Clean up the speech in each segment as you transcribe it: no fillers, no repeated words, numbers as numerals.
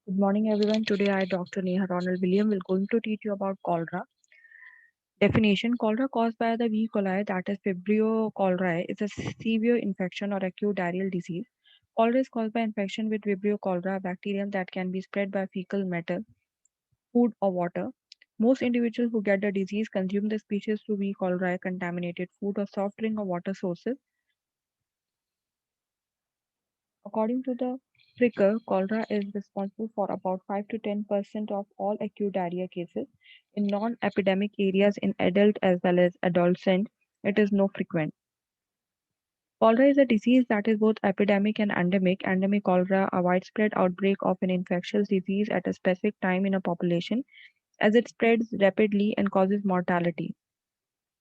Good morning, everyone. Today, I, Dr. Neha Ronald William, will going to teach you about cholera. Definition: cholera caused by the E. coli, that is Vibrio cholerae, is a severe infection or acute diarrheal disease. Cholera is caused by infection with Vibrio cholerae, a bacterium that can be spread by fecal matter, food, or water. Most individuals who get the disease consume the species through E. cholerae contaminated food or soft drink or water sources. According to the Fricker, cholera is responsible for about 5 to 10% of all acute diarrhea cases. In non-epidemic areas in adult as well as adolescent, it is no frequent. Cholera is a disease that is both epidemic and endemic. Endemic cholera, a widespread outbreak of an infectious disease at a specific time in a population, as it spreads rapidly and causes mortality.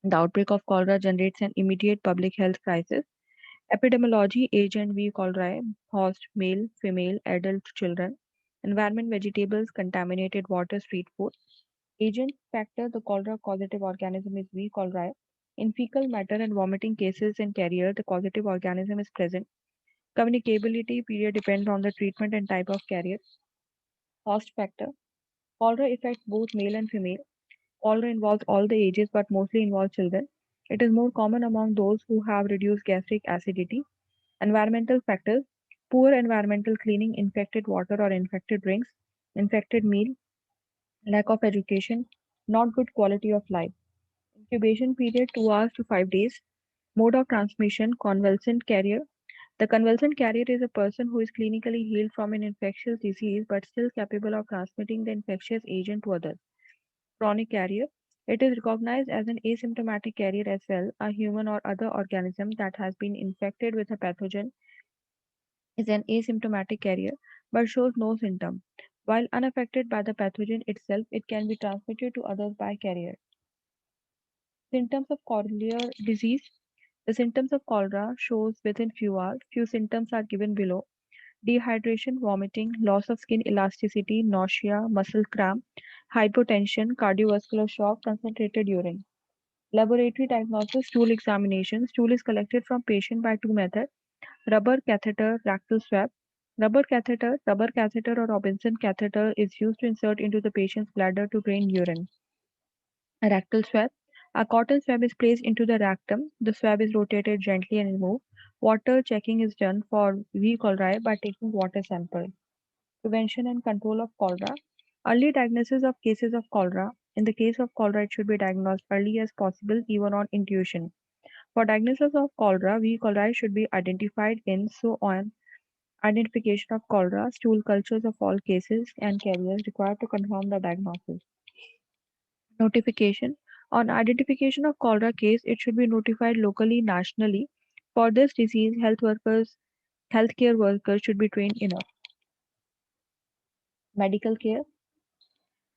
The outbreak of cholera generates an immediate public health crisis. Epidemiology: Agent V. cholerae, host male, female, adult, children. Environment: vegetables, contaminated water, street food. Agent factor: the cholera causative organism is V. cholerae. In fecal matter and vomiting cases in carrier, the causative organism is present. Communicability period depends on the treatment and type of carrier. Host factor: cholera affects both male and female. Cholera involves all the ages but mostly involves children. It is more common among those who have reduced gastric acidity. Environmental factors: poor environmental cleaning, infected water or infected drinks, infected meal, lack of education, not good quality of life. Incubation period 2 hours to 5 days. Mode of transmission: convalescent carrier. The convalescent carrier is a person who is clinically healed from an infectious disease but still capable of transmitting the infectious agent to others. Chronic carrier. It is recognized as an asymptomatic carrier as well. A human or other organism that has been infected with a pathogen is an asymptomatic carrier but shows no symptom. While unaffected by the pathogen itself, it can be transmitted to others by carrier. Symptoms of cholera disease. The symptoms of cholera shows within few hours. Few symptoms are given below: dehydration, vomiting, loss of skin elasticity, nausea, muscle cramp, hypotension, cardiovascular shock, concentrated urine. Laboratory diagnosis: stool examination. Stool is collected from patient by two methods: rubber catheter, rectal swab. Rubber catheter or Robinson catheter is used to insert into the patient's bladder to drain urine. A rectal swab. A cotton swab is placed into the rectum. The swab is rotated gently and removed. Water checking is done for V. cholerae by taking water sample. Prevention and control of cholera. Early diagnosis of cases of cholera. In the case of cholera, it should be diagnosed early as possible, even on intuition. For diagnosis of cholera, V. cholerae should be identified in so on identification of cholera, stool cultures of all cases and carriers required to confirm the diagnosis. Notification. On identification of cholera case, it should be notified locally, nationally. For this disease, healthcare workers should be trained enough. Medical care.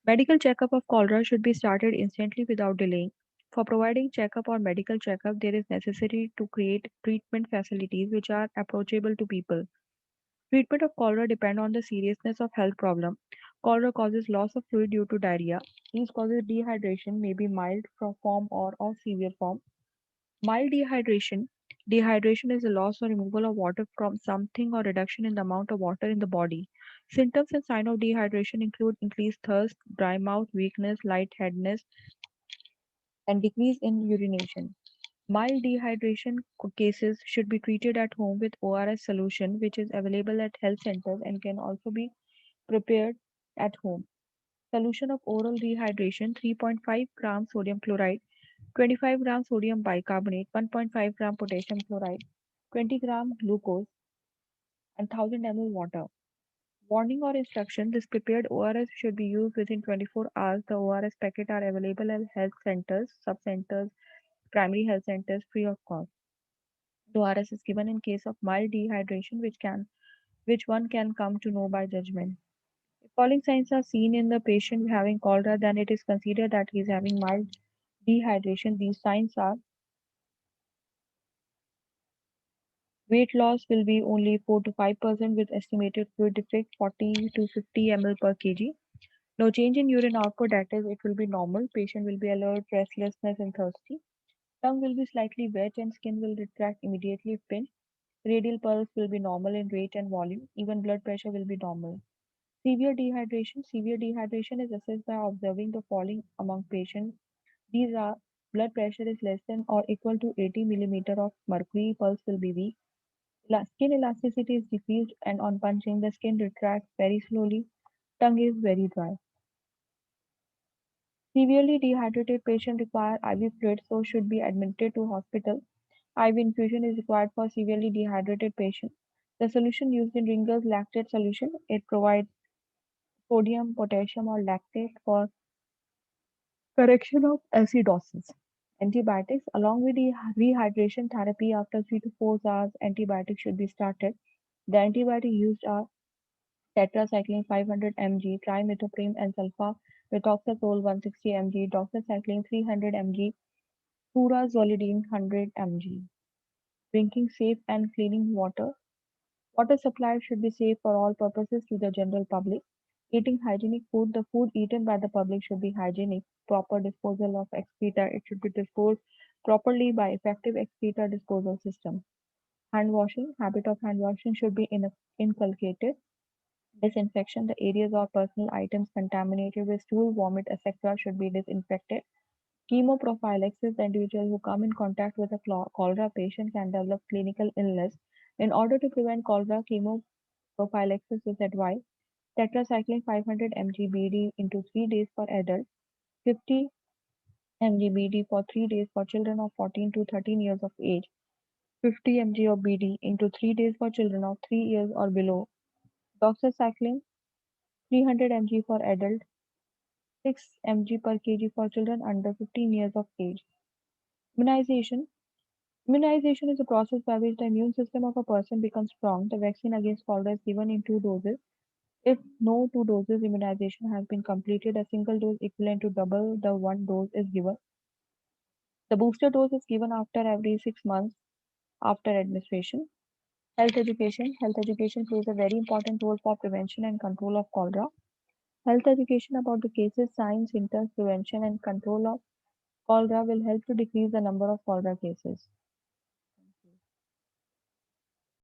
Medical checkup of cholera should be started instantly without delaying. For providing checkup or medical checkup, there is necessary to create treatment facilities which are approachable to people. Treatment of cholera depend on the seriousness of health problem. Cholera causes loss of fluid due to diarrhea. These causes dehydration may be mild from form or of severe form. Mild dehydration. Dehydration is the loss or removal of water from something or reduction in the amount of water in the body. Symptoms and signs of dehydration include increased thirst, dry mouth, weakness, lightheadedness, and decrease in urination. Mild dehydration cases should be treated at home with ORS solution, which is available at health centers and can also be prepared at home. Solution of oral rehydration: 3.5 gram sodium chloride, 25 gram sodium bicarbonate, 1.5 gram potassium chloride, 20 gram glucose, and 1000 ml water. Warning or instruction: this prepared ORS should be used within 24 hours. The ORS packet are available at health centers, sub-centers, primary health centers free of cost. The ORS is given in case of mild dehydration, which one can come to know by judgment. If following signs are seen in the patient having cholera, then it is considered that he is having mild dehydration. These signs are: weight loss will be only 4 to 5% with estimated fluid defect 40 to 50 ml per kg. No change in urine output, that is, it will be normal. Patient will be alert, restlessness, and thirsty. Tongue will be slightly wet and skin will retract immediately if pinched. Radial pulse will be normal in rate and volume. Even blood pressure will be normal. Severe dehydration. Severe dehydration is assessed by observing the following among patients. These are: blood pressure is less than or equal to 80 millimeter of mercury, pulse will be weak, skin elasticity is decreased, and on punching, the skin retracts very slowly, tongue is very dry. Severely dehydrated patient require IV fluids, so should be admitted to hospital. IV infusion is required for severely dehydrated patients. The solution used in Ringer's lactate solution, it provides sodium, potassium, or lactate for correction of acidosis. Antibiotics, along with the rehydration therapy after 3 to 4 hours, antibiotics should be started. The antibiotics used are tetracycline 500 mg, trimethoprim and sulfamethoxazole 160 mg, doxycycline 300 mg, furazolidine 100 mg. Drinking safe and cleaning water. Water supply should be safe for all purposes to the general public. Eating hygienic food. The food eaten by the public should be hygienic. Proper disposal of excreta. It should be disposed properly by effective excreta disposal system. Hand washing. Habit of hand washing should be inculcated. Disinfection. The areas or personal items contaminated with stool, vomit, etc. should be disinfected. Chemoprophylaxis: the individual who come in contact with a cholera patient can develop clinical illness. In order to prevent cholera, chemoprophylaxis is advised. Tetracycline 500 mg BD into 3 days for adults, 50 mg BD for 3 days for children of 14 to 13 years of age, 50 mg of BD into 3 days for children of 3 years or below. Doxycycline 300 mg for adult, 6 mg per kg for children under 15 years of age. Immunization. Immunization is a process by which the immune system of a person becomes strong. The vaccine against cholera is given in 2 doses. If no 2 doses immunization has been completed, a single dose equivalent to double the one dose is given. The booster dose is given after every 6 months after administration. Health education. Health education plays a very important role for prevention and control of cholera. Health education about the cases, signs, symptoms, prevention, and control of cholera will help to decrease the number of cholera cases.